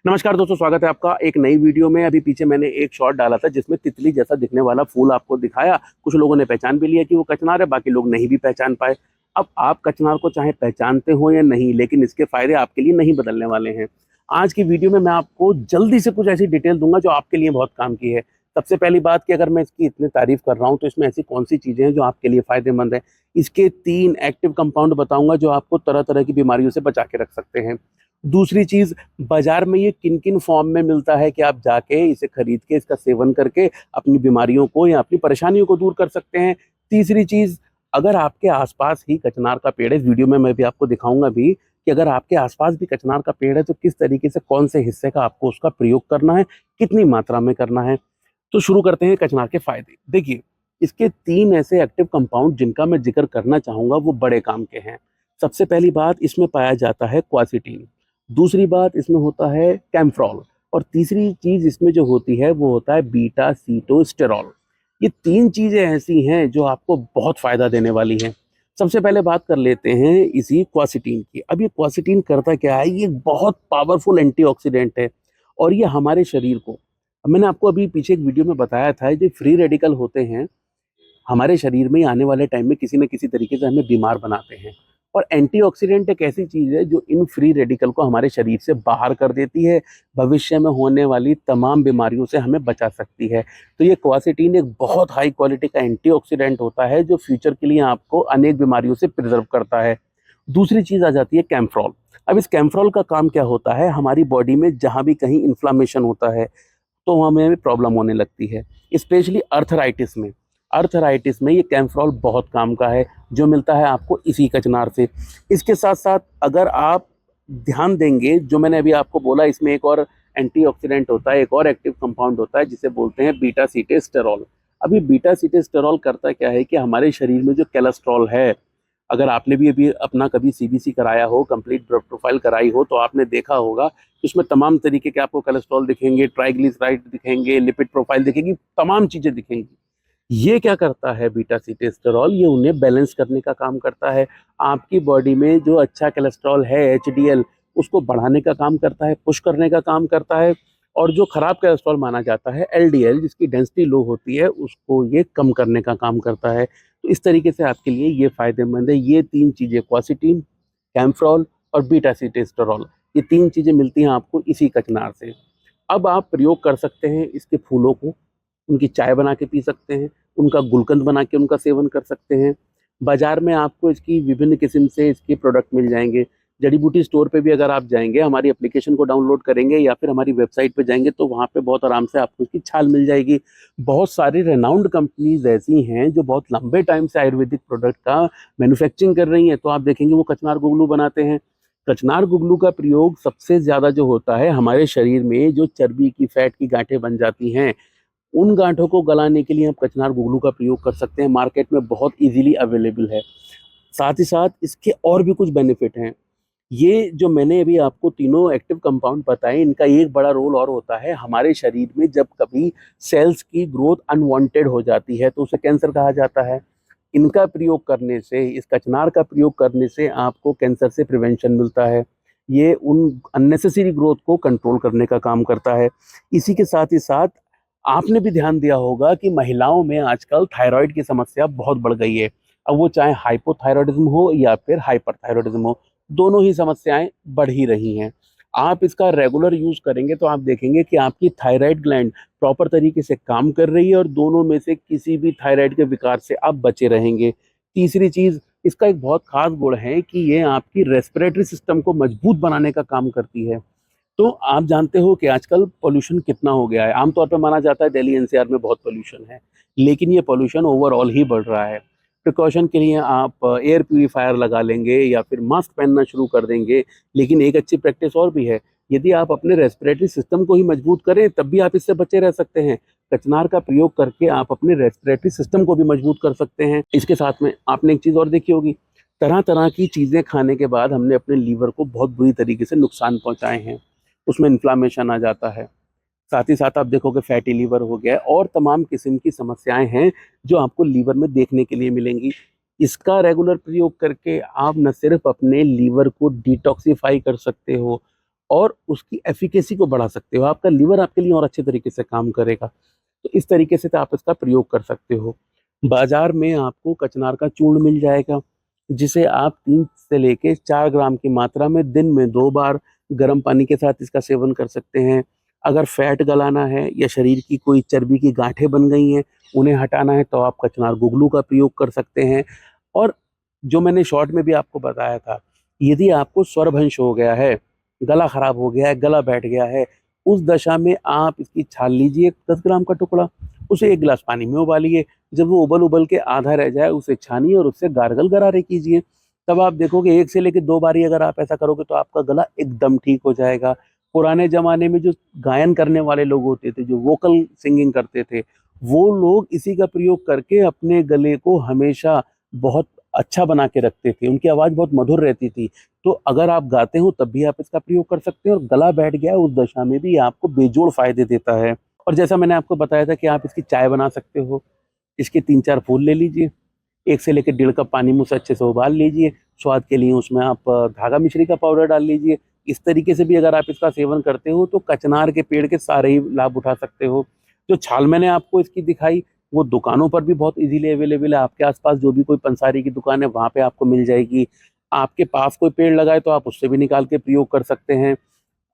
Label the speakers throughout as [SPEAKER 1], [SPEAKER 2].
[SPEAKER 1] नमस्कार दोस्तों, स्वागत है आपका एक नई वीडियो में। अभी पीछे मैंने एक शॉट डाला था जिसमें तितली जैसा दिखने वाला फूल आपको दिखाया। कुछ लोगों ने पहचान भी लिया कि वो कचनार है, बाकी लोग नहीं भी पहचान पाए। अब आप कचनार को चाहे पहचानते हो या नहीं, लेकिन इसके फायदे आपके लिए नहीं बदलने वाले हैं। आज की वीडियो में मैं आपको जल्दी से कुछ ऐसी डिटेल दूंगा जो आपके लिए बहुत काम की है। सबसे पहली बात कि अगर मैं इसकी इतनी तारीफ कर रहा हूँ तो इसमें ऐसी कौन सी चीजें हैं जो आपके लिए फायदेमंद है। इसके 3 एक्टिव कंपाउंड बताऊंगा जो आपको तरह तरह की बीमारियों से बचा के रख सकते हैं। दूसरी चीज, बाजार में ये किन किन फॉर्म में मिलता है कि आप जाके इसे खरीद के इसका सेवन करके अपनी बीमारियों को या अपनी परेशानियों को दूर कर सकते हैं। तीसरी चीज, अगर आपके आसपास ही कचनार का पेड़ है, इस वीडियो में मैं भी आपको दिखाऊंगा भी कि अगर आपके आसपास भी कचनार का पेड़ है तो किस तरीके से, कौन से हिस्से का आपको उसका प्रयोग करना है, कितनी मात्रा में करना है। तो शुरू करते हैं कचनार के फायदे। देखिए, इसके 3 ऐसे एक्टिव कंपाउंड जिनका मैं जिक्र करना चाहूंगा वो बड़े काम के हैं। सबसे पहली बात, इसमें पाया जाता है क्वासिटीन। दूसरी बात, इसमें होता है कैम्फ्रॉल। और तीसरी चीज इसमें जो होती है वो होता है बीटा सीटोस्टेरॉल। ये 3 चीजें ऐसी हैं जो आपको बहुत फायदा देने वाली हैं। सबसे पहले बात कर लेते हैं इसी क्वासिटीन की। अब ये क्वासिटीन करता क्या है? ये बहुत पावरफुल एंटीऑक्सीडेंट है और ये हमारे शरीर को, मैंने आपको अभी पीछे एक वीडियो में बताया था, जो फ्री रेडिकल होते हैं हमारे शरीर में आने वाले टाइम में किसी न किसी तरीके से हमें बीमार बनाते हैं। और एंटीऑक्सीडेंट एक ऐसी चीज है जो इन फ्री रेडिकल को हमारे शरीर से बाहर कर देती है, भविष्य में होने वाली तमाम बीमारियों से हमें बचा सकती है। तो ये क्वासिटीन एक बहुत हाई क्वालिटी का एंटीऑक्सीडेंट होता है जो फ्यूचर के लिए आपको अनेक बीमारियों से प्रिजर्व करता है। दूसरी चीज आ जाती है कैम्फ्रॉल। अब इस कैम्फ्रॉल का काम क्या होता है? हमारी बॉडी में जहां भी कहीं इन्फ्लामेशन होता है तो हमें प्रॉब्लम होने लगती है, स्पेशली अर्थराइटिस में। अर्थराइटिस में ये कैम्फ्रॉल बहुत काम का है, जो मिलता है आपको इसी कचनार से। इसके साथ साथ अगर आप ध्यान देंगे, जो मैंने अभी आपको बोला, इसमें एक और एंटीऑक्सीडेंट होता है, एक और एक्टिव कंपाउंड होता है जिसे बोलते हैं बीटा सीटेस्टेरॉल। अभी बीटा सीटेस्टेरॉल करता क्या है कि हमारे शरीर में जो कोलेस्ट्रॉल है, अगर आपने भी अभी अपना कभी सीबीसी कराया हो, कंप्लीट ब्लड प्रोफाइल कराई हो, तो आपने देखा होगा कि उसमें तमाम तरीके के आपको कोलेस्ट्रॉल दिखेंगे, ट्राइग्लिसराइड दिखेंगे, लिपिड प्रोफाइल दिखेगी, तमाम चीजें दिखेंगी। ये क्या करता है बीटा सीटेस्टेरॉल? ये उन्हें बैलेंस करने का काम करता है। आपकी बॉडी में जो अच्छा कोलेस्ट्रॉल है, एचडीएल, उसको बढ़ाने का काम करता है, पुश करने का काम करता है। और जो खराब कोलेस्ट्रॉल माना जाता है, एलडीएल, जिसकी डेंसिटी लो होती है, उसको ये कम करने का काम करता है। तो इस तरीके से आपके लिए ये फायदेमंद है। ये 3 चीजें, क्वासिटीन, कैम्फ्रॉल और बीटा सीटेस्टेरॉल, ये 3 चीजें मिलती हैं आपको इसी कचनार से। अब आप प्रयोग कर सकते हैं इसके फूलों को, उनकी चाय बना के पी सकते हैं, उनका गुलकंद बना के उनका सेवन कर सकते हैं। बाजार में आपको इसकी विभिन्न किस्म से इसके प्रोडक्ट मिल जाएंगे। जड़ी बूटी स्टोर पे भी अगर आप जाएंगे, हमारी एप्लीकेशन को डाउनलोड करेंगे या फिर हमारी वेबसाइट पे जाएंगे, तो वहाँ पे बहुत आराम से आपको इसकी छाल मिल जाएगी। बहुत सारी रेनाउंड कंपनीज ऐसी हैं जो बहुत लंबे टाइम से आयुर्वेदिक प्रोडक्ट का मैन्युफैक्चरिंग कर रही हैं। तो आप देखेंगे वो कचनार गुगलू बनाते हैं। कचनार गुगलू का प्रयोग सबसे ज़्यादा जो होता है हमारे शरीर में, जो चर्बी की, फैट की गांठें बन जाती हैं, उन गांठों को गलाने के लिए आप कचनार गुगलू का प्रयोग कर सकते हैं। मार्केट में बहुत इजीली अवेलेबल है। साथ ही साथ इसके और भी कुछ बेनिफिट हैं। ये जो मैंने अभी आपको तीनों एक्टिव कंपाउंड बताए, इनका एक बड़ा रोल और होता है हमारे शरीर में। जब कभी सेल्स की ग्रोथ अनवांटेड हो जाती है तो उसे कैंसर कहा जाता है। इनका प्रयोग करने से, इस कचनार का प्रयोग करने से आपको कैंसर से प्रिवेंशन मिलता है। ये उन अननेसेसरी ग्रोथ को कंट्रोल करने का काम करता है। इसी के साथ ही साथ आपने भी ध्यान दिया होगा कि महिलाओं में आजकल थायराइड की समस्या बहुत बढ़ गई है। अब वो चाहे हाइपोथायरॉयडिज्म हो या फिर हाइपरथायरॉयडिज्म हो, दोनों ही समस्याएं बढ़ ही रही हैं। आप इसका रेगुलर यूज करेंगे तो आप देखेंगे कि आपकी थायराइड ग्लैंड प्रॉपर तरीके से काम कर रही है और दोनों में से किसी भी थायराइड के विकार से आप बचे रहेंगे। तीसरी चीज, इसका एक बहुत खास गुण है कि ये आपकी रेस्पिरेटरी सिस्टम को मजबूत बनाने का काम करती है। तो आप जानते हो कि आजकल पोल्यूशन कितना हो गया है। आमतौर पर माना जाता है दिल्ली एनसीआर में बहुत पोल्यूशन है, लेकिन ये पोल्यूशन ओवरऑल ही बढ़ रहा है। प्रिकॉशन के लिए आप एयर प्यूरीफायर लगा लेंगे या फिर मास्क पहनना शुरू कर देंगे। लेकिन एक अच्छी प्रैक्टिस और भी है, यदि आप अपने रेस्पिरेटरी सिस्टम को ही मजबूत करें तब भी आप इससे बचे रह सकते हैं। कचनार का प्रयोग करके आप अपने रेस्पिरेटरी सिस्टम को भी मजबूत कर सकते हैं। इसके साथ में आपने एक चीज़ और देखी होगी, तरह तरह की चीज़ें खाने के बाद हमने अपने लीवर को बहुत बुरी तरीके से नुकसान पहुंचाए हैं। उसमें इन्फ्लामेशन आ जाता है। साथ ही साथ आप देखोगे फैटी लीवर हो गया है और तमाम किस्म की समस्याएं हैं जो आपको लीवर में देखने के लिए मिलेंगी। इसका रेगुलर प्रयोग करके आप न सिर्फ अपने लीवर को डिटॉक्सिफाई कर सकते हो और उसकी एफिकेसी को बढ़ा सकते हो। आपका लिवर आपके लिए और अच्छे तरीके से काम करेगा। तो इस तरीके से तो आप इसका प्रयोग कर सकते हो। बाज़ार में आपको कचनार का चूर्ण मिल जाएगा, जिसे आप 3 से लेके 4 ग्राम की मात्रा में दिन में 2 बार गर्म पानी के साथ इसका सेवन कर सकते हैं। अगर फैट गलाना है या शरीर की कोई चर्बी की गाँठें बन गई हैं, उन्हें हटाना है, तो आप कचनार गुगलू का प्रयोग कर सकते हैं। और जो मैंने शॉर्ट में भी आपको बताया था, यदि आपको स्वरभंश हो गया है, गला खराब हो गया है, गला बैठ गया है, उस दशा में आप इसकी छाल लीजिए 10 ग्राम का टुकड़ा, उसे 1 गिलास पानी में उबालिए। जब वो उबल-उबल के आधा रह जाए, उसे छानिए और उससे गार्गल गरारे कीजिए। तब आप देखोगे 1 से लेके 2 बारी अगर आप ऐसा करोगे तो आपका गला एकदम ठीक हो जाएगा। पुराने ज़माने में जो गायन करने वाले लोग होते थे, जो वोकल सिंगिंग करते थे, वो लोग इसी का प्रयोग करके अपने गले को हमेशा बहुत अच्छा बना के रखते थे। उनकी आवाज़ बहुत मधुर रहती थी। तो अगर आप गाते हो तब भी आप इसका प्रयोग कर सकते हैं, और गला बैठ गया है उस दशा में भी आपको बेजोड़ फ़ायदे देता है। और जैसा मैंने आपको बताया था कि आप इसकी चाय बना सकते हो। इसके 3-4 फूल ले लीजिए, 1 से लेके 1.5 कप पानी में उसे अच्छे से उबाल लीजिए। स्वाद के लिए उसमें आप धागा मिश्री का पाउडर डाल लीजिए। इस तरीके से भी अगर आप इसका सेवन करते हो तो कचनार के पेड़ के सारे ही लाभ उठा सकते हो। जो छाल मैंने आपको इसकी दिखाई, वो दुकानों पर भी बहुत ईज़िली अवेलेबल है। आपके आस-पास जो भी कोई पंसारी की दुकान है, वहाँ पे आपको मिल जाएगी। आपके पास कोई पेड़ लगा है तो आप उससे भी निकाल के प्रयोग कर सकते हैं।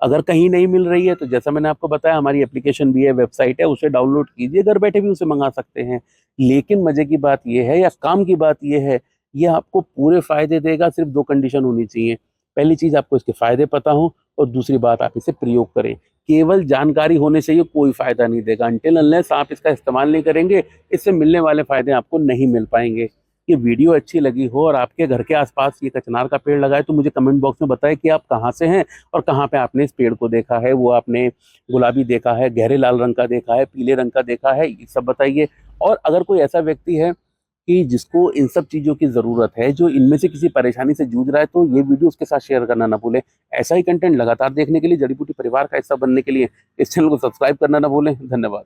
[SPEAKER 1] अगर कहीं नहीं मिल रही है तो जैसा मैंने आपको बताया, हमारी एप्लीकेशन भी है, वेबसाइट है, उसे डाउनलोड कीजिए, घर बैठे भी उसे मँगा सकते हैं। लेकिन मज़े की बात ये है, या काम की बात ये है, ये आपको पूरे फ़ायदे देगा, सिर्फ़ 2 कंडीशन होनी चाहिए। पहली चीज़, आपको इसके फ़ायदे पता हों, और दूसरी बात, आप इसे प्रयोग करें। केवल जानकारी होने से ये कोई फ़ायदा नहीं देगा, अनटिल अनलेस आप इसका इस्तेमाल नहीं करेंगे, इससे मिलने वाले फ़ायदे आपको नहीं मिल पाएँगे। ये वीडियो अच्छी लगी हो और आपके घर के आस-पास ये कचनार का पेड़ लगा है, तो मुझे कमेंट बॉक्स में बताएँ कि आप कहाँ से हैं और कहाँ पे आपने इस पेड़ को देखा है। वो आपने गुलाबी देखा है, गहरे लाल रंग का देखा है, पीले रंग का देखा है, ये सब बताइए। और अगर कोई ऐसा व्यक्ति है कि जिसको इन सब चीज़ों की ज़रूरत है, जो इनमें से किसी परेशानी से जूझ रहा है, तो ये वीडियो उसके साथ शेयर करना ना भूलें। ऐसा ही कंटेंट लगातार देखने के लिए, जड़ी बूटी परिवार का हिस्सा बनने के लिए इस चैनल को सब्सक्राइब करना ना भूलें। धन्यवाद।